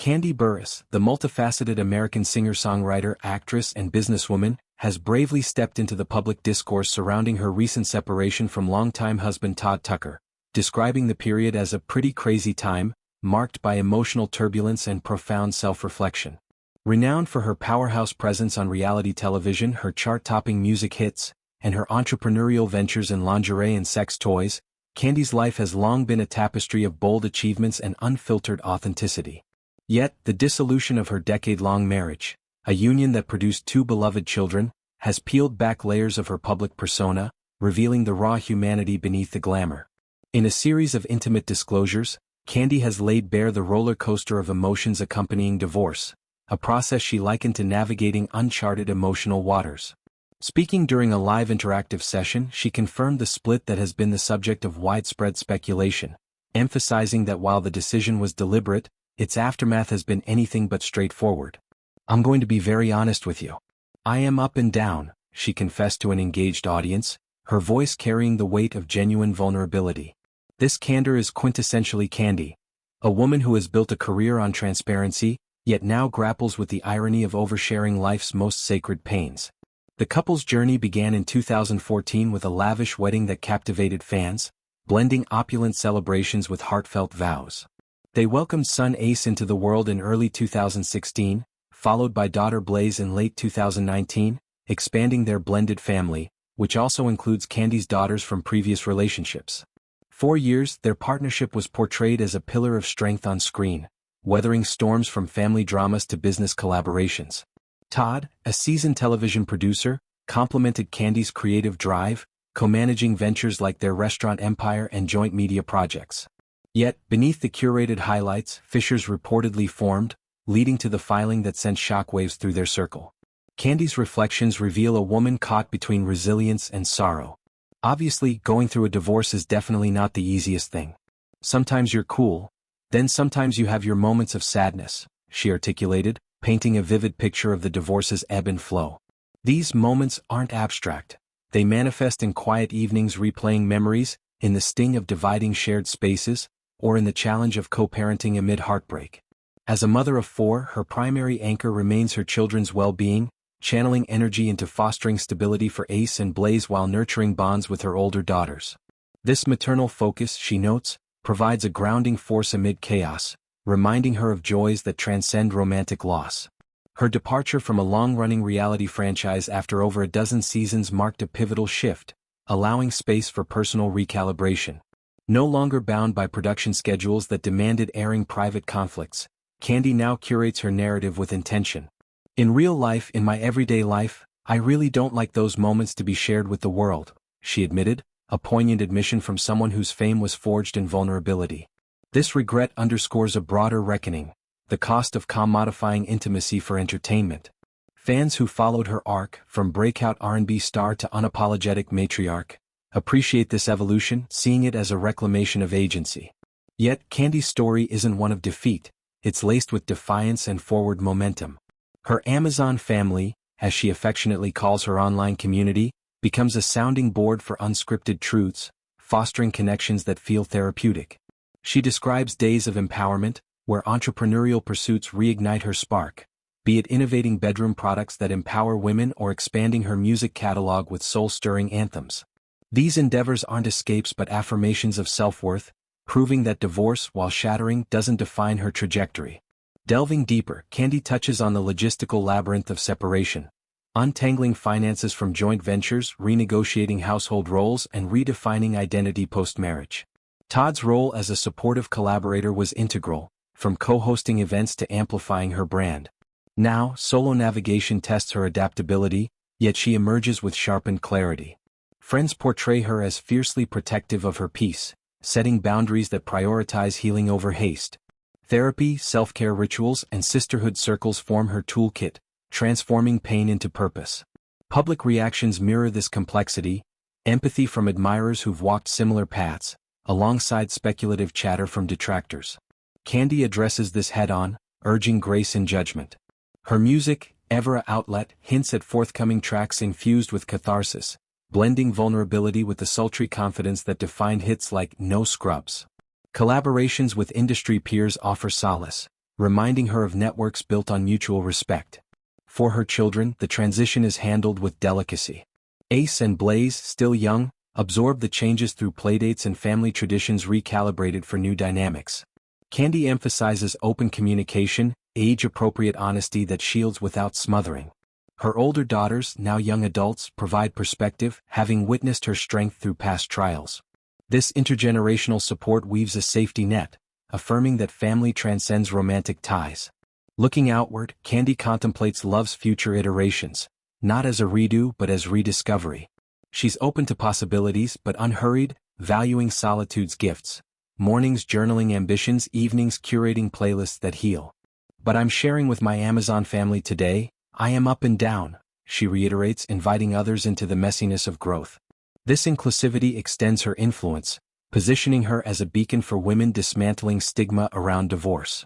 Kandi Burruss, the multifaceted American singer-songwriter, actress, and businesswoman, has bravely stepped into the public discourse surrounding her recent separation from longtime husband Todd Tucker, describing the period as a pretty crazy time, marked by emotional turbulence and profound self-reflection. Renowned for her powerhouse presence on reality television, her chart-topping music hits, and her entrepreneurial ventures in lingerie and sex toys, Kandi's life has long been a tapestry of bold achievements and unfiltered authenticity. Yet, the dissolution of her decade-long marriage, a union that produced two beloved children, has peeled back layers of her public persona, revealing the raw humanity beneath the glamour. In a series of intimate disclosures, Kandi has laid bare the roller coaster of emotions accompanying divorce, a process she likened to navigating uncharted emotional waters. Speaking during a live interactive session, she confirmed the split that has been the subject of widespread speculation, emphasizing that while the decision was deliberate, its aftermath has been anything but straightforward. "I'm going to be very honest with you. I am up and down," she confessed to an engaged audience, her voice carrying the weight of genuine vulnerability. This candor is quintessentially Kandi, a woman who has built a career on transparency, yet now grapples with the irony of oversharing life's most sacred pains. The couple's journey began in 2014 with a lavish wedding that captivated fans, blending opulent celebrations with heartfelt vows. They welcomed son Ace into the world in early 2016, followed by daughter Blaze in late 2019, expanding their blended family, which also includes Kandi's daughters from previous relationships. For years, their partnership was portrayed as a pillar of strength on screen, weathering storms from family dramas to business collaborations. Todd, a seasoned television producer, complemented Kandi's creative drive, co-managing ventures like their restaurant empire and joint media projects. Yet, beneath the curated highlights, fissures reportedly formed, leading to the filing that sent shockwaves through their circle. Kandi's reflections reveal a woman caught between resilience and sorrow. "Obviously, going through a divorce is definitely not the easiest thing. Sometimes you're cool, then sometimes you have your moments of sadness," she articulated, painting a vivid picture of the divorce's ebb and flow. "These moments aren't abstract. They manifest in quiet evenings replaying memories, in the sting of dividing shared spaces, or in the challenge of co-parenting amid heartbreak. As a mother of four, her primary anchor remains her children's well-being, channeling energy into fostering stability for Ace and Blaze while nurturing bonds with her older daughters. This maternal focus, she notes, provides a grounding force amid chaos, reminding her of joys that transcend romantic loss." Her departure from a long-running reality franchise after over a dozen seasons marked a pivotal shift, allowing space for personal recalibration. No longer bound by production schedules that demanded airing private conflicts, Kandi now curates her narrative with intention. "In real life, in my everyday life, I really don't like those moments to be shared with the world," she admitted, a poignant admission from someone whose fame was forged in vulnerability. This regret underscores a broader reckoning, the cost of commodifying intimacy for entertainment. Fans who followed her arc, from breakout R&B star to unapologetic matriarch, appreciate this evolution, seeing it as a reclamation of agency. Yet, Kandi's story isn't one of defeat, it's laced with defiance and forward momentum. Her Amazon family, as she affectionately calls her online community, becomes a sounding board for unscripted truths, fostering connections that feel therapeutic. She describes days of empowerment, where entrepreneurial pursuits reignite her spark, be it innovating bedroom products that empower women or expanding her music catalog with soul-stirring anthems. These endeavors aren't escapes but affirmations of self-worth, proving that divorce, while shattering, doesn't define her trajectory. Delving deeper, Kandi touches on the logistical labyrinth of separation, untangling finances from joint ventures, renegotiating household roles, and redefining identity post-marriage. Todd's role as a supportive collaborator was integral, from co-hosting events to amplifying her brand. Now, solo navigation tests her adaptability, yet she emerges with sharpened clarity. Friends portray her as fiercely protective of her peace, setting boundaries that prioritize healing over haste. Therapy, self-care rituals, and sisterhood circles form her toolkit, transforming pain into purpose. Public reactions mirror this complexity, empathy from admirers who've walked similar paths, alongside speculative chatter from detractors. Kandi addresses this head-on, urging grace in judgment. Her music, ever an outlet, hints at forthcoming tracks infused with catharsis, blending vulnerability with the sultry confidence that defined hits like No Scrubs. Collaborations with industry peers offer solace, reminding her of networks built on mutual respect. For her children, the transition is handled with delicacy. Ace and Blaze, still young, absorb the changes through playdates and family traditions recalibrated for new dynamics. Kandi emphasizes open communication, age-appropriate honesty that shields without smothering. Her older daughters, now young adults, provide perspective, having witnessed her strength through past trials. This intergenerational support weaves a safety net, affirming that family transcends romantic ties. Looking outward, Kandi contemplates love's future iterations, not as a redo but as rediscovery. She's open to possibilities but unhurried, valuing solitude's gifts. Mornings journaling ambitions, evenings curating playlists that heal. But I'm sharing with my Amazon family today, I am up and down, she reiterates, inviting others into the messiness of growth. This inclusivity extends her influence, positioning her as a beacon for women dismantling stigma around divorce.